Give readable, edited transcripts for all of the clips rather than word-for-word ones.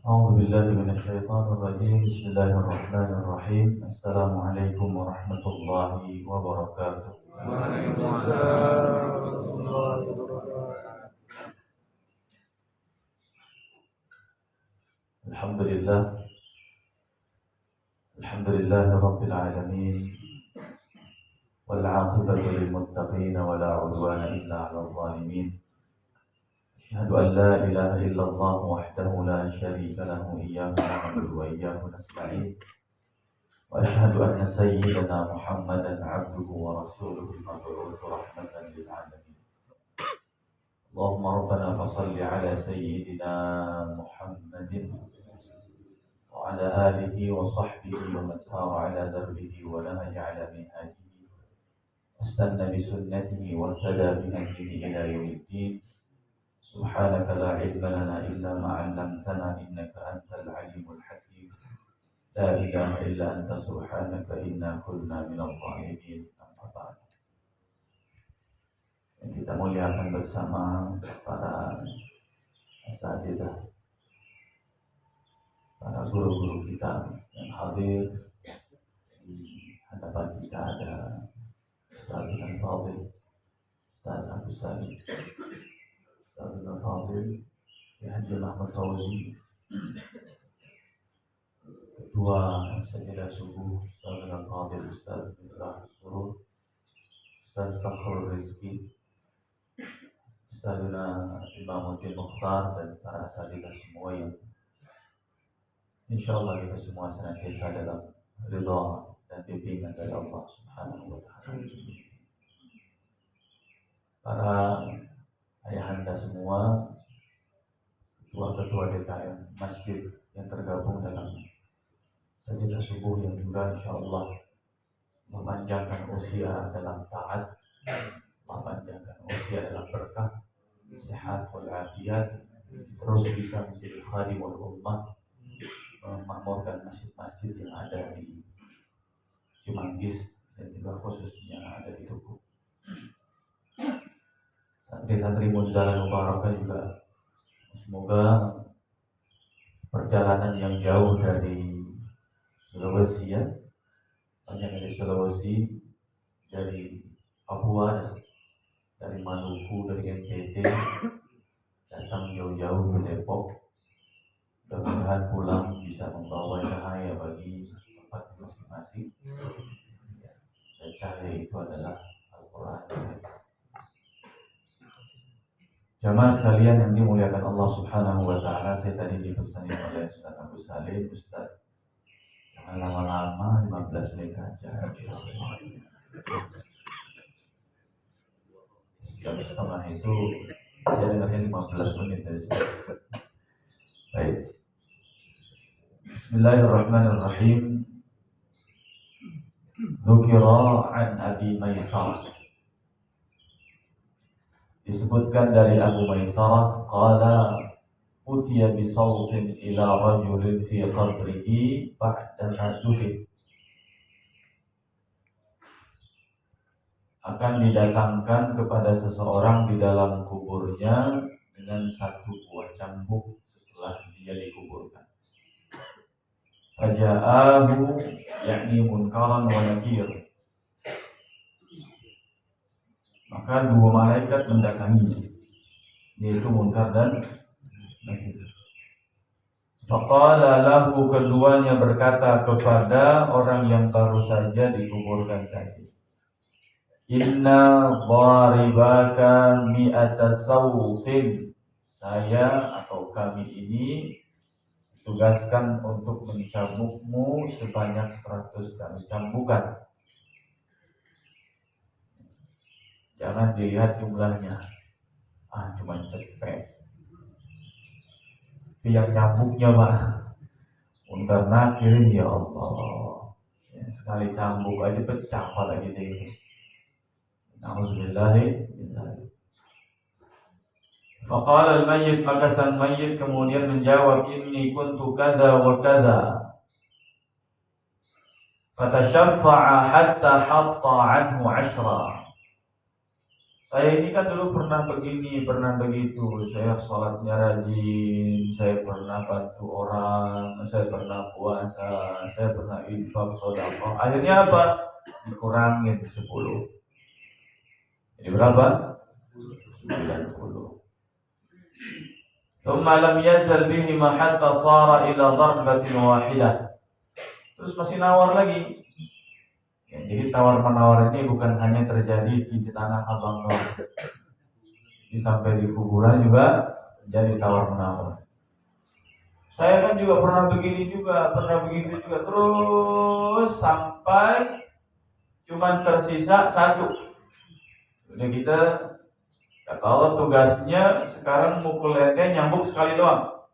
أعوذ بالله من الشيطان الرجيم. بسم الله الرحمن الرحيم. السلام عليكم ورحمة الله وبركاته. الحمد لله الحمد لله رب العالمين، والعاقبة للمتقين ولا عدوان إلا على الظالمين. أشهد أن لا إله إلا الله وحده لا شريك له، إياه نعبد وإياه نستعين. وأشهد أن سيدنا محمدا عبده ورسوله المبعوث رحمة للعالمين. اللهم ربنا فصل على سيدنا محمد وعلى آله وصحبه ومن سار على دربه ونهج على منهاجه واستنى بسنته واهتدى بهديه إلى يوم الدين. سبحانك لا علم لنا إلا ما علمتنا إنك أنت العليم الحكيم. لا إله إلا أنت سبحانك إنا كنا من الظالمين. أما بعد، yang kita muliakan bersama para asatidzah, para guru-guru kita yang hadir di hadapan kita. Ada Ustaz Al-Fadhil, Ustaz Abu Sa'id, Ustaz Al-Fadhil Haji Ahmad Fauzi, Ketua Sajadah Subuh Ustaz Al-Fadhil Ustaz Miftah Surur, Ustaz Fakhrul Rizki, Ustazuna Imamuddin Mukhtar, dan para asatidzah semua yang insyaallah kita semua senantiasa dalam ridha dan bimbingan dari Allah Subhanahu wa taala. Para ayahanda semua, ketua-ketua DKM masjid yang tergabung dalam sajadah subuh, yang juga insyaallah memanjangkan usia dalam taat, memanjangkan usia dalam berkah, sehat walafiat, terus bisa menjadi khadimul ummah, memakmurkan masjid-masjid yang ada di Cimanggis dan juga khususnya ada di Tugu. Santri-santri Munzalah Mubarakah juga semoga perjalanan yang jauh dari Sulawesi, banyak dari Sulawesi, dari Papua, dari Maluku, dari NTT, datang jauh-jauh ke Depok, mudah-mudahan pulang bisa membawa cahaya bagi tempat masing-masing. Dan cahaya itu adalah Al-Quran. Jamaah sekalian yang dimuliakan Allah Subhanahu wa taala, saya tadi dipesan oleh Ustaz Abu Saleh, Ustaz jangan lama-lama, 15 menit aja insyaallah. Jam setengah itu saya dengarnya 15 menit dari saya. Baik. Bismillahirrahmanirrahim. Dzukira an Abi Maisarah, disebutkan dari Abu Maisarah, qala utiya bi sawtin ila rajulin fi qabrihi ba'da hadufin, akan didatangkan kepada seseorang di dalam kuburnya dengan satu buah cambuk setelah dia dikuburkan. Faja'ahu, yakni munkaran wa nakir, maka dua malaikat mendatanginya, yaitu munkar dan nakir. Faqala lahu, keduanya berkata kepada orang yang baru saja dikuburkan tadi, inna dharibaka mi'ata sawtin, saya atau kami ini tugaskan untuk mencambukmu sebanyak 100 kali cambukan. Jangan dilihat jumlahnya, cuma cepet. Tapi yang cambuknya mah munkar nakir, ya Allah. Ya, sekali cambuk aja pecah apalagi deh. Nauzubillahi. Faqala al-mayyit, maka sang mayyit kemudian menjawab, inni kuntu kada wa kada. Fatashaffa'a hatta hatta anhu 10. Saya ini kan dulu pernah begini, pernah begitu. Saya sholatnya rajin, saya pernah bantu orang, saya pernah puasa, saya pernah infak, sedekah. Akhirnya apa? Dikurangin 10. Jadi berapa? 90. ثم لم يزل بهما حتى صار إلى ضربة واحدة. Terus masih nawar lagi. Ya, jadi tawar menawar ini bukan hanya terjadi di tanah abang doang. Jadi sampai di kuburan juga jadi tawar menawar. Saya kan juga pernah begini juga, pernah begitu juga, terus sampai cuma tersisa 1. Udah kita kata Allah tugasnya sekarang mukul ente nyambuk sekali doang.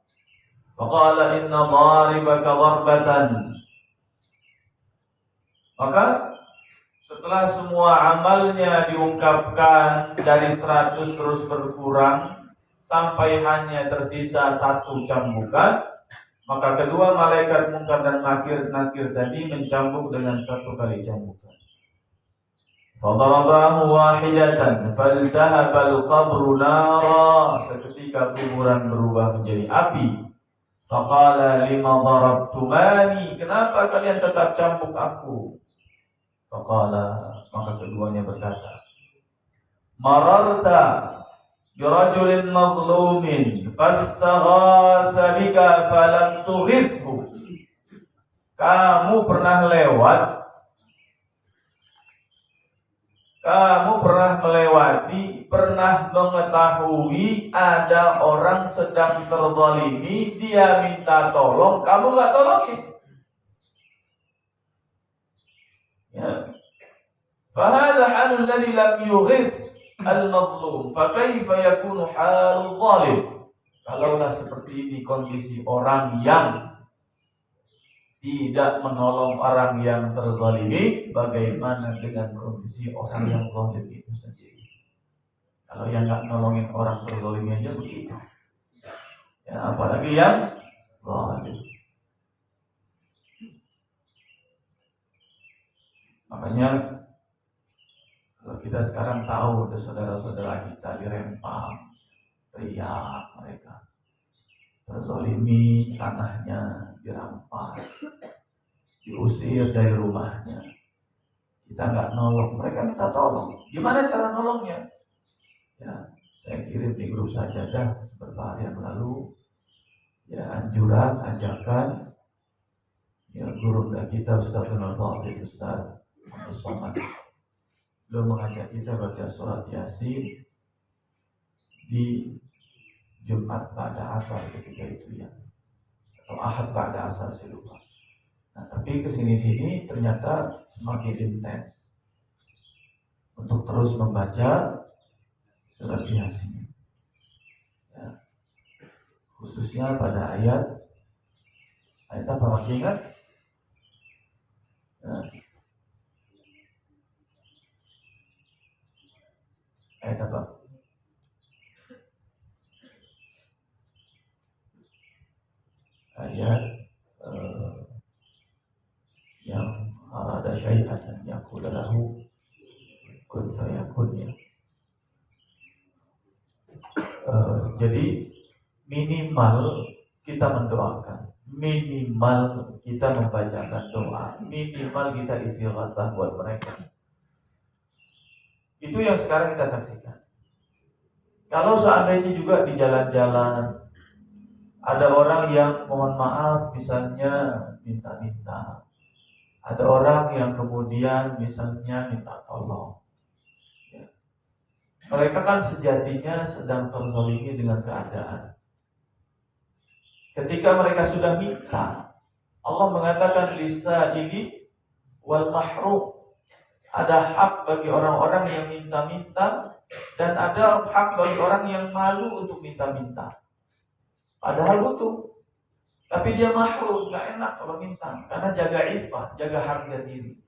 Faqala inna dharibaka dharbatan. Maka setelah semua amalnya diungkapkan dari 100 terus berkurang sampai hanya tersisa 1 cambukan, maka kedua malaikat mungkar dan nakir tadi mencambuk dengan 1 kali cambukan. Fadarabahu wahidatan faltahabal qabru nara. Seketika kuburan berubah menjadi api. Faqala lima darabtumani, kenapa kalian tetap cambuk aku? Faqala, maka keduanya berkata, mararta birajulin mazlumin fastaghatha bika falam tughithhu. Kamu pernah melewati, pernah mengetahui ada orang sedang terzalimi, dia minta tolong, kamu nggak tolongin. Ya. Fahadha halul ladzi lam yughith al-mazlum, fa kaifa yakunu halul zalim? Kalaulah seperti ini kondisi orang yang tidak menolong orang yang terzalimi, bagaimana dengan kondisi orang yang zalim itu sendiri? Kalau yang nggak nolongin orang terzalimi aja begitu, ya apalagi yang zalim. Makanya kalau kita sekarang tahu ada saudara-saudara kita dirempang, teriak mereka, terzalimi, tanahnya dirampas, diusir dari rumahnya, kita nggak nolong, mereka minta tolong. Gimana cara nolongnya? Ya, saya kirim di grup sajadah beberapa hari yang lalu, ya anjuran, ajakan, ya guru kita Ustaz Fadil Ustaz Abdul Somad belum mengajak kita baca surat Yasin di Jumat pada asar ketika itu ya, atau Ahad pada asar saya lupa. Nah, tapi kesini-sini ternyata semakin intens untuk terus membaca surat Yasin, ya, khususnya pada ayat apa masih ingat? Ya. Ayat apa? Ayat yang ada syai'an yang yaqulu lahu kun fayakun ya. Jadi minimal kita mendoakan, minimal kita membacakan doa, minimal kita istighatsah buat mereka. Itu yang sekarang kita saksikan. Kalau seandainya juga di jalan-jalan ada orang yang mohon maaf misalnya minta-minta, ada orang yang kemudian misalnya minta tolong, ya. Mereka kan sejatinya sedang terzalimi dengan keadaan. Ketika mereka sudah minta, Allah mengatakan lisa'ili wal mahrum. Ada hak bagi orang-orang yang minta-minta dan ada hak bagi orang yang malu untuk minta-minta. Padahal butuh, tapi dia mahrum, nggak enak kalau minta karena jaga iffah, jaga harga diri.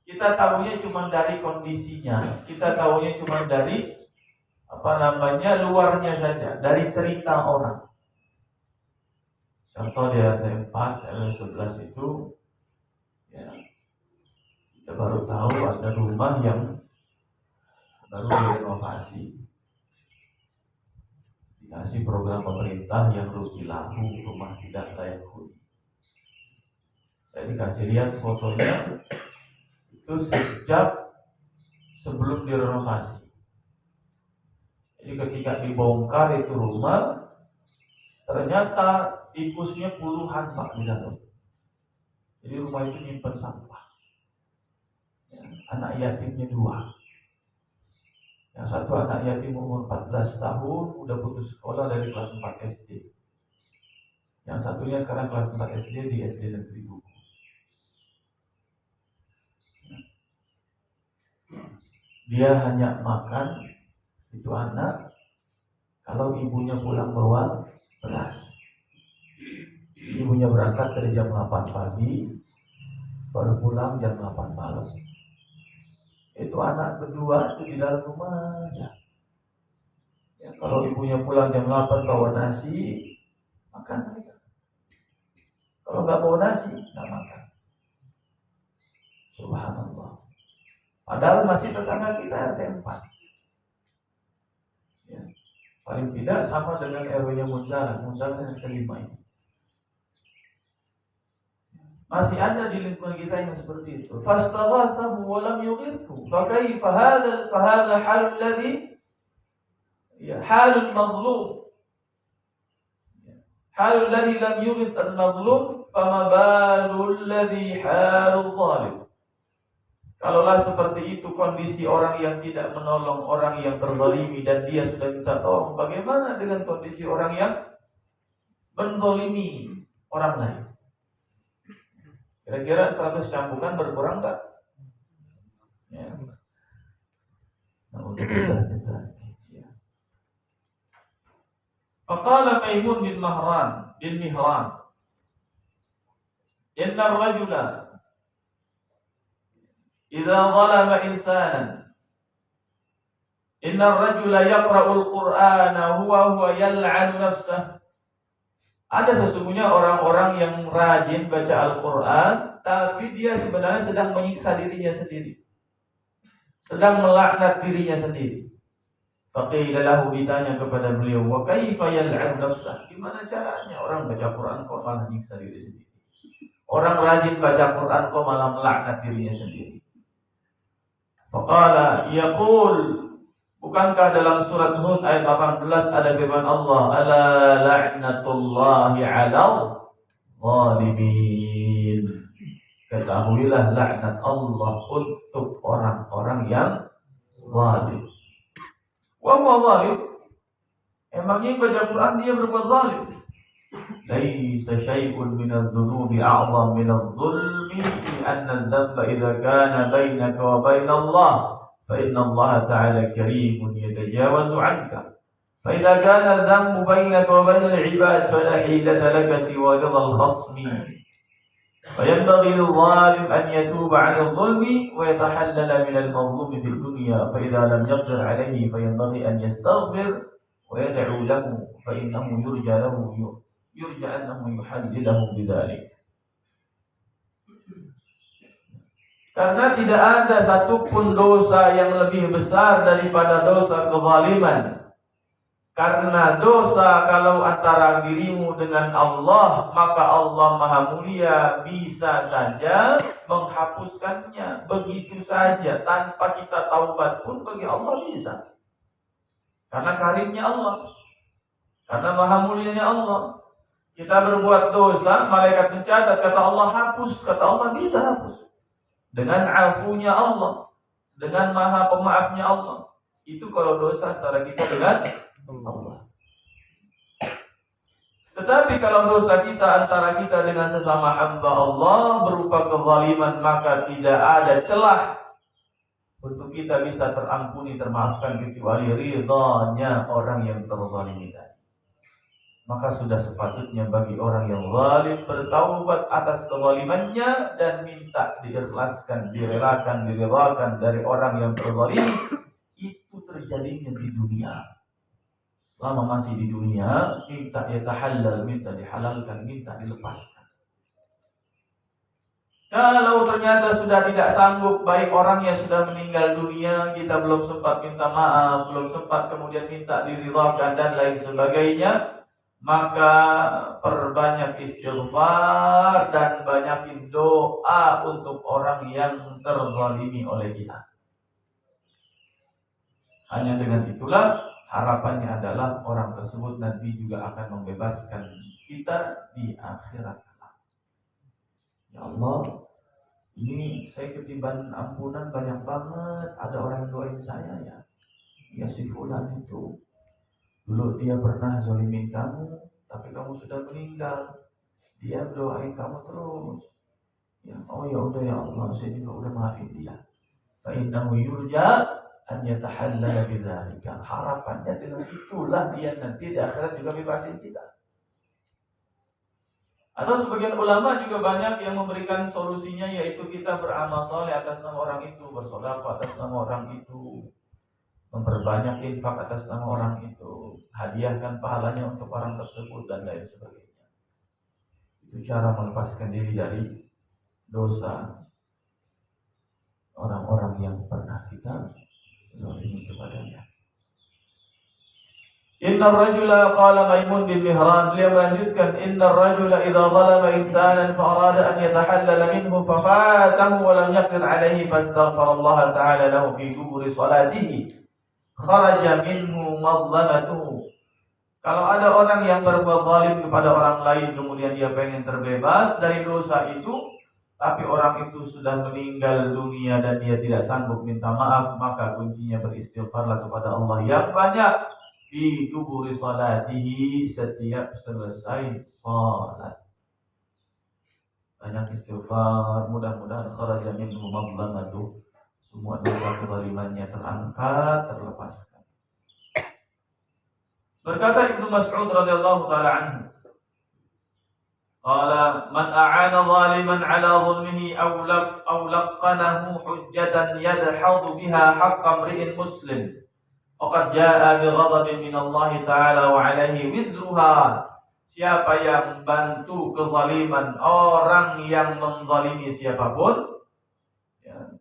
Kita tahunya cuma dari kondisinya, kita tahunya cuma dari luarnya saja, dari cerita orang. Contoh di RT 4, RW 11 itu, ya, kita baru tahu ada rumah yang baru direnovasi, dikasih program pemerintah yang rugi lampu, rumah tidak layak huni. Saya dikasih lihat fotonya itu sejak sebelum direnovasi. Jadi ketika dibongkar itu rumah, ternyata tikusnya puluhan Pak di dalam. Jadi rumah itu nyimpen sampah. Ya, anak yatimnya 2. Yang satu anak yatim umur 14 tahun, udah putus sekolah dari kelas 4 SD. Yang satunya sekarang kelas 4 SD di SD Negeri Tugu. Dia hanya makan, itu anak, kalau ibunya pulang bawa beras. Ibunya berangkat dari jam 8 pagi, baru pulang jam 8 malam. Itu anak kedua itu di dalam rumah ya. Ya, kalau ibunya pulang jam 8 bawa nasi, makan mereka. Kalau nggak bawa nasi, nggak makan. Subhanallah. Padahal masih tetangga kita RT 4. Ya. Paling tidak sama dengan RW-nya Munzalan yang kelima ini. Masih ada di lingkungan kita yang seperti itu. Fastaghathahu wa lam yughithu. Fa kaifa hadha halul ladzi halul mazlum. Halul ladzi lam yughith al-mazlum fama balul ladzi halul zalim. Kalaulah seperti itu kondisi orang yang tidak menolong orang yang terzalimi dan dia sudah minta tolong, bagaimana dengan kondisi orang yang menzalimi orang lain? Kira-kira 100 cambukan berkurang tak? Ya. Nah, untuk kita. Ya. Faqala Maimun bin Mihran, Inna ar-rajula idza zalama insanan inna ar-rajula yaqra'ul qur'ana huwa yal'anu nafsah. Ada sesungguhnya orang-orang yang rajin baca Al-Qur'an tapi dia sebenarnya sedang menyiksa dirinya sendiri, sedang melaknat dirinya sendiri. Faqila lahu, ditanya kepada beliau, wa kaifa yal'anu nafsah? Gimana caranya orang baca Qur'an kok malah menyiksa diri sendiri? Orang rajin baca Qur'an kok malah melaknat dirinya sendiri? Faqala yaqul, bukankah dalam surat Hud ayat 18 ada firman Allah, ala la'natullahi 'alal zalimin. Ketahuilah laknat Allah untuk orang-orang yang zalim. Wa huwa zalim, emangnya baca Quran dia berbuat zalim? Laisa syai'un minadh-dhunubi a'zam minadh-dhulmi fi anna adh-dhanba idza kana bainaka wa baina Allah fa inna Allah ta'ala karimun yatajawazu 'anka fa idza kana adh-dhanbu bainaka wa baina al-'ibad fala hilata laka siwa ridha al-khasmi fa yanbaghi lil-zalim an yatuba 'an adh-dhulmi wa yatahallala min al-mazlumi fi ad-dunya fa idza lam yaqdir 'alayhi fa yanbaghi an yastaghfir wa yad'u lahu fa innahu yurja annahu yuhallilahu bidzalik. Karena tidak ada satupun dosa yang lebih besar daripada dosa kezaliman. Karena dosa kalau antara dirimu dengan Allah, maka Allah Maha Mulia bisa saja menghapuskannya begitu saja tanpa kita taubat pun bagi Allah bisa. Karena karimnya Allah, karena Maha Mulianya Allah. Kita berbuat dosa, malaikat mencatat, kata Allah hapus, kata Allah bisa hapus. Dengan afunya Allah, dengan Maha Pemaafnya Allah. Itu kalau dosa antara kita dengan Allah. Tetapi kalau dosa kita antara kita dengan sesama hamba Allah berupa kezaliman, maka tidak ada celah untuk kita bisa terampuni, termaafkan kecuali ridhanya orang yang terzalimi tadi. Maka sudah sepatutnya bagi orang yang zalim bertaubat atas kezalimannya dan minta diikhlaskan, direlakan, diridhakan dari orang yang terzalimi. Itu terjadinya di dunia. Selama masih di dunia, minta yatahallal, minta dihalalkan, minta dilepaskan. Kalau ternyata sudah tidak sanggup, baik orang yang sudah meninggal dunia, kita belum sempat minta maaf, belum sempat kemudian minta diridhakan dan lain sebagainya, maka perbanyak istighfar dan banyakin doa untuk orang yang terzalimi oleh kita. Hanya dengan itulah harapannya adalah orang tersebut nanti juga akan membebaskan kita di akhirat. Ya Allah, ini saya ketiban ampunan banyak banget. Ada orang yang doain saya ya. Ya si fulan itu dulu dia pernah zalimin kamu, tapi kamu sudah meninggal. Dia doain kamu terus. Ya, oh ya udah ya Allah, saya juga udah maafin dia. Fa innahu yurja an yatahallala bidzalika. Harapannya dengan itulah dia nanti di akhirat juga bebasin kita. Atau sebagian ulama juga banyak yang memberikan solusinya, yaitu kita beramal soleh atas nama orang itu, bersedekah atas nama orang itu, memperbanyak infak atas nama orang itu, hadiahkan pahalanya untuk orang tersebut dan lain sebagainya. Itu cara melepaskan diri dari dosa orang-orang yang pernah kita zalimi kepadanya. Inna rajula qala Maimun bin Mihran, beliau melanjutkan, inna rajula idza zalama insanan fa arada an yatahallala minhu fa fatahu wa lam yaqdir alayhi fastaghfara Allah ta'ala lahu fi duburi salatihi kharaja minhu madlamatuhu. Kalau ada orang yang berbuat zalim kepada orang lain kemudian dia pengen terbebas dari dosa itu, tapi orang itu sudah meninggal dunia dan dia tidak sanggup minta maaf, maka kuncinya beristighfarlah kepada Allah yang banyak fi duburi salatihi, setiap selesai salat. Banyak istighfar, mudah-mudahan kharaja minhu madlamatuhu, semua dosa kezalimannya terangkat, terlepaskan. Berkata Ibnu Mas'ud radhiyallahu taala anhu, qala man a'ana zaliman ala zulmihi aw laqanahu hujjatan yadhadu biha haqqa imri'in muslim faqad jaa'a bi ghadabin min Allah taala wa 'alaihi wizruha. Siapa yang bantu kezaliman orang yang menzalimi siapapun, ya,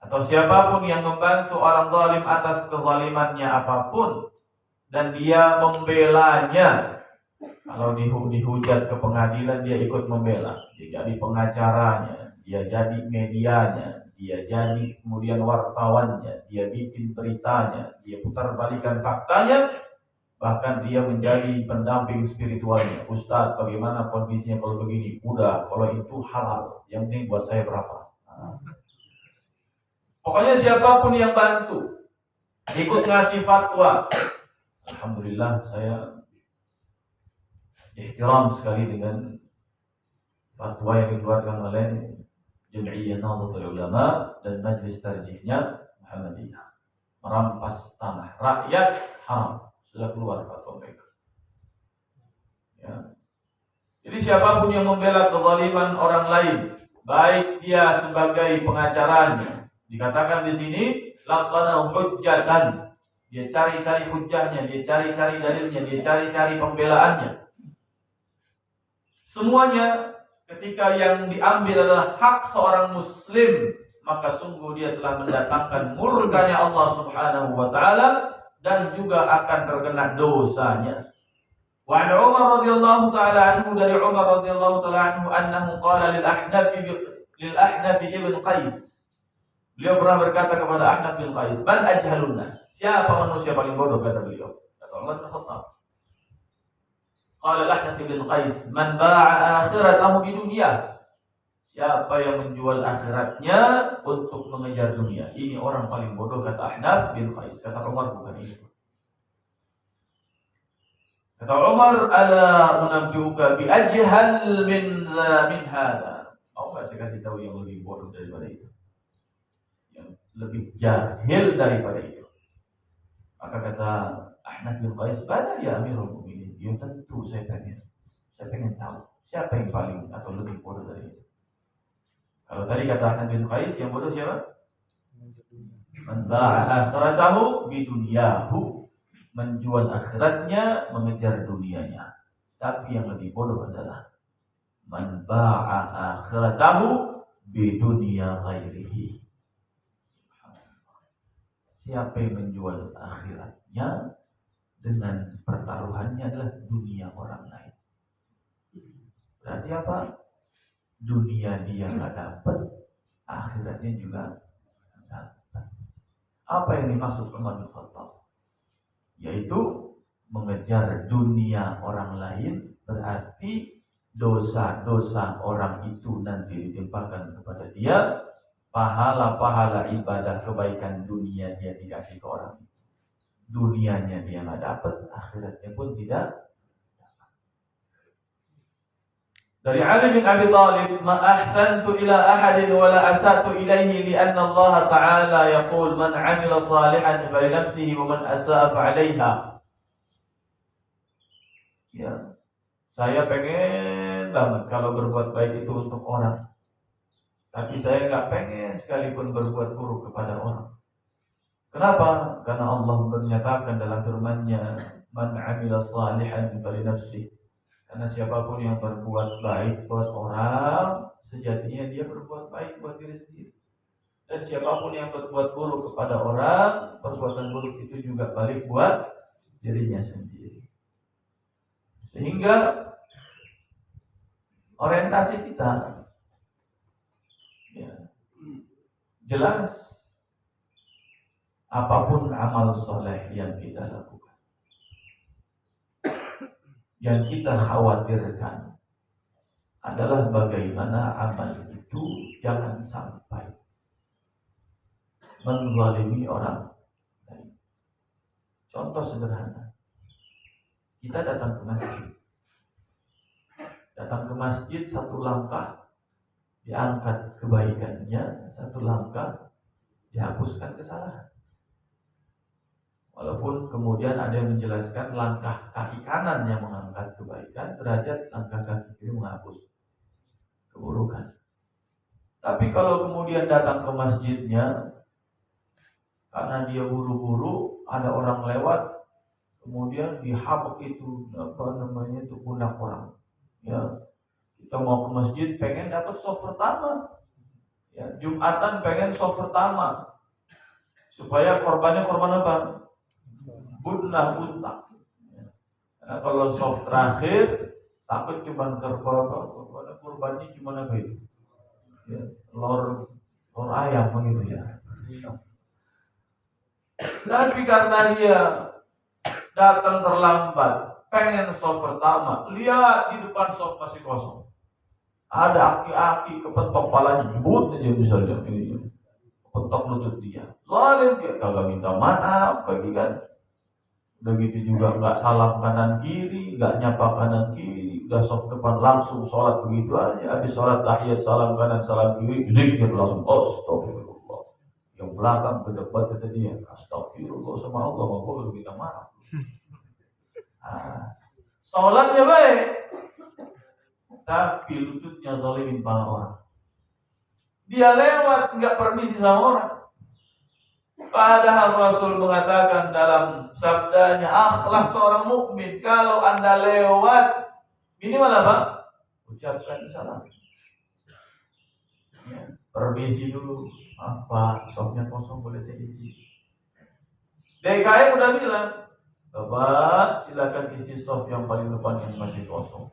atau siapapun yang membantu orang zalim atas kezalimannya apapun dan dia membelanya, kalau dihujat ke pengadilan dia ikut membela, dia jadi pengacaranya, dia jadi medianya, dia jadi kemudian wartawannya, dia bikin beritanya, dia putar balikan faktanya, bahkan dia menjadi pendamping spiritualnya. Ustaz, bagaimana kondisinya kalau begini? Udah, kalau itu halal, yang penting buat saya berapa? Pokoknya siapapun yang bantu ikut ngasih fatwa, alhamdulillah saya ihtiram sekali dengan fatwa yang dikeluarkan oleh Jam'iyyah Nahdlatul Ulama dan Majlis Tarjihnya Muhammadiyah. Merampas tanah rakyat haram, sudah keluar fatwa mereka. Ya. Jadi siapapun yang membela kezaliman orang lain, baik dia sebagai pengacaranya, dikatakan di sini laqana hujjatan, dia cari-cari hujjahnya, dia cari-cari dalilnya, dia cari-cari pembelaannya. Semuanya ketika yang diambil adalah hak seorang muslim, maka sungguh dia telah mendatangkan murkanya Allah Subhanahu wa taala dan juga akan terkena dosanya. Wa an Umar radhiyallahu taala anhu, dari Umar radhiyallahu taala anhu, annahu qala lil Ahnaf ibn Qais. Beliau pernah berkata kepada Ahnaf bin Qais, "Man ajhalun nas?" Siapa manusia paling bodoh, kata beliau. Kata Umar bin Khattab. Qala Ahnaf bin Qais, "Man ba'a akhiratahu bi dunya." Siapa yang menjual akhiratnya untuk mengejar dunia. Ini orang paling bodoh, kata Ahnaf bin Qais. Kata Umar bukan itu. Kata Umar, "Ala unabbiuka bi ajhal min hadha." Mau enggak saya kasih tahu yang lebih bodoh daripada itu? Yang lebih jahil daripada itu. Maka kata Ahnaf bin Qais, "Bala ya Amirul Mukminin." Ya tentu saya pengen tahu siapa yang paling atau lebih bodoh dari itu. Kalau tadi kata Ahnaf bin Qais, yang bodoh siapa? Man ba'a akhiratahu bi dunyahu, menjual akhiratnya mengejar dunianya. Tapi yang lebih bodoh adalah man ba'a akhiratahu bidunya ghairihi. Siapa yang menjual akhiratnya dengan pertaruhannya adalah dunia orang lain. Berarti apa? Dunia dia nggak dapat, akhiratnya juga dapat. Apa yang dimaksud Umar bin Khattab? Yaitu mengejar dunia orang lain, berarti dosa-dosa orang itu nanti ditimpakan kepada dia, pahala-pahala ibadah kebaikan dunia dia dikasih ke orang. Dunianya dia nggak dapat, akhiratnya pun tidak. Dari Ali bin Abi Thalib, "Ma ahsantu ila ahadin wa la asatu ilaihi li'anna Allah Ta'ala yaqul man 'amila salihan fa li nafsihi wa man asa'a fa 'alayha." Ya. Saya pengen banget kalau berbuat baik itu untuk orang. Tapi saya enggak pengen sekalipun berbuat buruk kepada orang. Kenapa? Karena Allah menyatakan dalam firman-Nya, "Man 'amila salihan fa li nafsihi." Karena siapapun yang berbuat baik buat orang, sejatinya dia berbuat baik buat diri sendiri. Dan siapapun yang berbuat buruk kepada orang, perbuatan buruk itu juga balik buat dirinya sendiri. Sehingga orientasi kita ya, jelas apapun amal soleh yang kita lakukan, yang kita khawatirkan adalah bagaimana amal itu jangan sampai menzalimi orang lain. Contoh sederhana, kita datang ke masjid. Datang ke masjid, satu langkah diangkat kebaikannya, satu langkah dihapuskan kesalahan. Walaupun kemudian ada yang menjelaskan langkah kaki kanan yang mengangkat kebaikan, derajat langkah kaki kiri menghapus keburukan. Tapi kalau kemudian datang ke masjidnya, karena dia buru-buru, ada orang lewat, kemudian dihabuk itu pundak orang. Ya, kita mau ke masjid, pengen dapat shaf pertama. Ya, Jumatan pengen shaf pertama, supaya korbannya korban apa? Bunah. Nah, kalau shaf terakhir takut cuma korbannya cuma apa itu? Ya, lor ayam begitu ya. Tapi karena dia datang terlambat, pengen shaf pertama, lihat di depan shaf masih kosong. Ada aki-aki kepentok palanya, jebut aja misalnya ini. Kepentok lutut dia. Zalim dia, kagak minta maaf bagi kan. Begitu juga nggak salam kanan kiri, nggak nyapa kanan kiri, nggak shaf depan langsung sholat begitu aja. Habis sholat tahiyat salam kanan salam kiri, zikir langsung astagfirullah. Yang belakang ke depan kata dia, astagfirullah sama Allah, mau perlu minta maaf. Sholatnya baik, tapi lututnya zalimin para orang. Dia lewat nggak permisi sama orang. Padahal Rasul mengatakan dalam sabdanya, akhlak seorang mukmin, kalau Anda lewat, minimal apa? Ucapkan salam. Ya, permisi dulu. Apa? Shopnya kosong, boleh saya isi? DKM udah bilang, Bapak silakan isi shop yang paling depan yang masih kosong.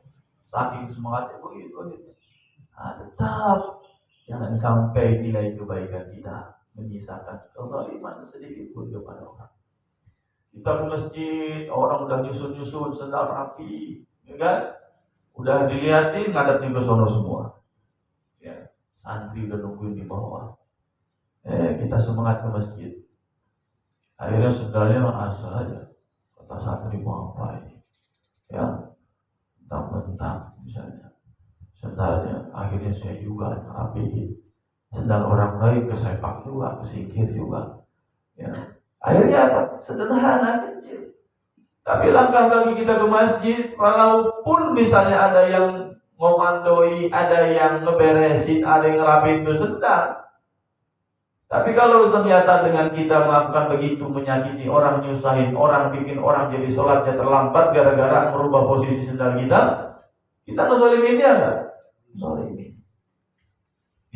Saking semangatnya begitu. Nah, tetap jangan sampai nilai kebaikan kita menyisakan kezaliman sedikit pun kepada orang. Kita ke masjid, orang udah nyusun sendal rapi, ya kan? Udah dilihatin, ngadapnya ke sono semua. Ya, santri udah nungguin di bawah. Kita semangat ke masjid. Akhirnya sendalnya asal aja. Kata santri mau apa ini? Ya, mentang-mentang misalnya sendalnya, akhirnya saya juga rapihin. Sendal orang lain kesepak juga, kesingkir juga. Ya. Akhirnya apa? Sederhana, kecil. Tapi langkah kaki kita ke masjid, walaupun misalnya ada yang ngomandoi, ada yang ngeberesin, ada yang ngerapiin itu sedang. Tapi kalau ternyata dengan kita melakukan begitu, menyakiti orang, nyusahin orang, bikin orang jadi sholatnya terlambat gara-gara merubah posisi sendal kita ngezalimin dia nggak? Zalimin.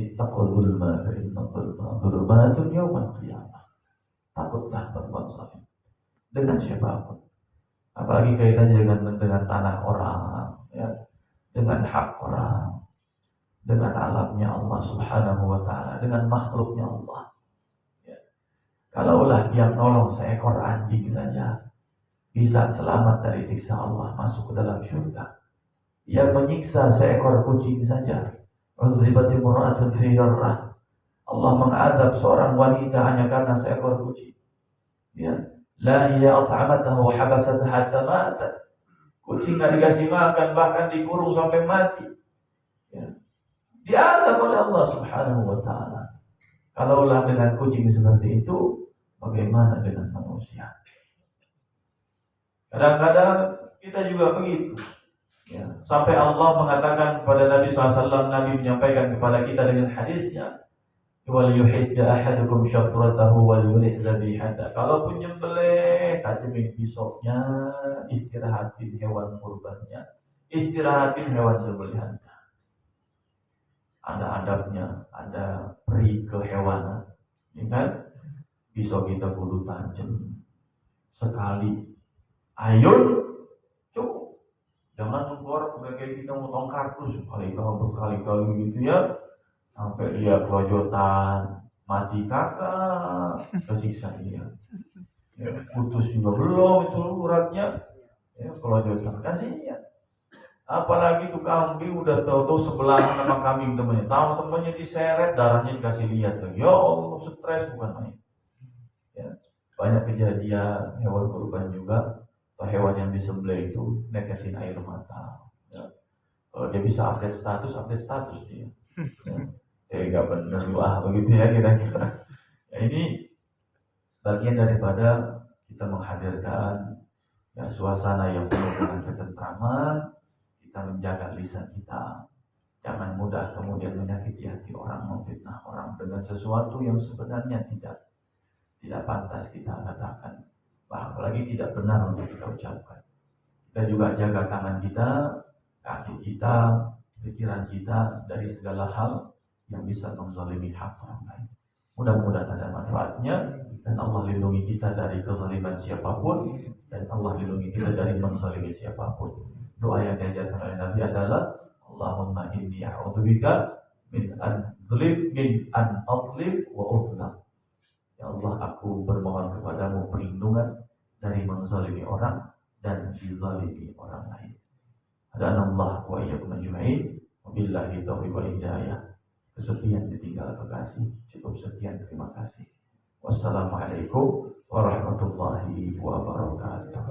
Ittaqul zulma fa inna zulma dzulumatun yaumal qiyamah. Takutlah berbuat zalim dengan siapapun. Apalagi kaitannya dengan tanah orang, ya, dengan hak orang, dengan alamnya Allah Subhanahu wa taala, dengan makhluknya Allah. Ya. Kalaulah yang nolong seekor anjing saja bisa selamat dari siksa Allah, masuk ke dalam surga. Yang menyiksa seekor kucing saja, uzibati imra'atun fi darrah, Allah mengadab seorang wanita hanya karena seekor kucing. Ya, la hiya at'amatahu wa habasatha hatta matat. Kucing nggak dikasih makan, bahkan dikurung sampai mati. Ya. Diadab oleh Allah Subhanahu wa taala. Kalaulah dengan kucing seperti itu, bagaimana dengan manusia? Kadang-kadang kita juga begitu. Ya. Sampai Allah mengatakan kepada Nabi SAW, Nabi menyampaikan kepada kita dengan hadisnya, wal yuhidda ahadukum syafratahu wal yurih zabihata. Kalaupun nyembelih tajamin pisaunya, istirahatin hewan kurbannya, istirahatin hewan sembelihannya. Ada adabnya, ada peri kehewanan. Ya kan? Pisau kita kudu tajam. Sekali ayun cukup. Jangan nunggu orang kayak kita motong kartus berkali-kali gitu ya. Sampai dia kelojotan, mati kakak, kesiksa dia. Ya, putus juga belum itu uratnya, ya, kelojotan, kasihan. Apalagi tuh kambing udah tahu sebelah sama kambing temannya, tahu temannya diseret, darahnya dikasih lihat lagi. Ya Allah, stres bukan main. Ya, banyak kejadian hewan kurban juga, atau hewan yang disembelih itu netesin air mata. Ya. Kalau dia bisa update status dia. Ya. Gak bener begitu ya kira-kira. Ya, ini bagian daripada kita menghadirkan ya, suasana yang penuh dengan ketentraman. Kita menjaga lisan kita, jangan mudah kemudian menyakiti hati orang, memfitnah orang dengan sesuatu yang sebenarnya tidak pantas kita katakan, apalagi tidak benar untuk kita ucapkan. Kita juga jaga tangan kita, kaki kita, pikiran kita dari segala hal yang bisa menzalimi hak orang lain. Mudah-mudahan ada manfaatnya, dan Allah lindungi kita dari kezaliman siapapun, dan Allah lindungi kita dari menzalimi siapapun. Doa yang diajarkan oleh Nabi adalah Allahumma inni a'udzubika min an adlim wa udlam. Ya Allah, aku bermohon kepadamu perlindungan dari menzalimi orang dan dizalimi orang lain. Hadanallahu wa iyyakum ajma'in. Wabillahi taufiq wal hidayah. Kesekian ditinggal kekasih, cukup sekian, terima kasih. Wassalamualaikum warahmatullahi wabarakatuh.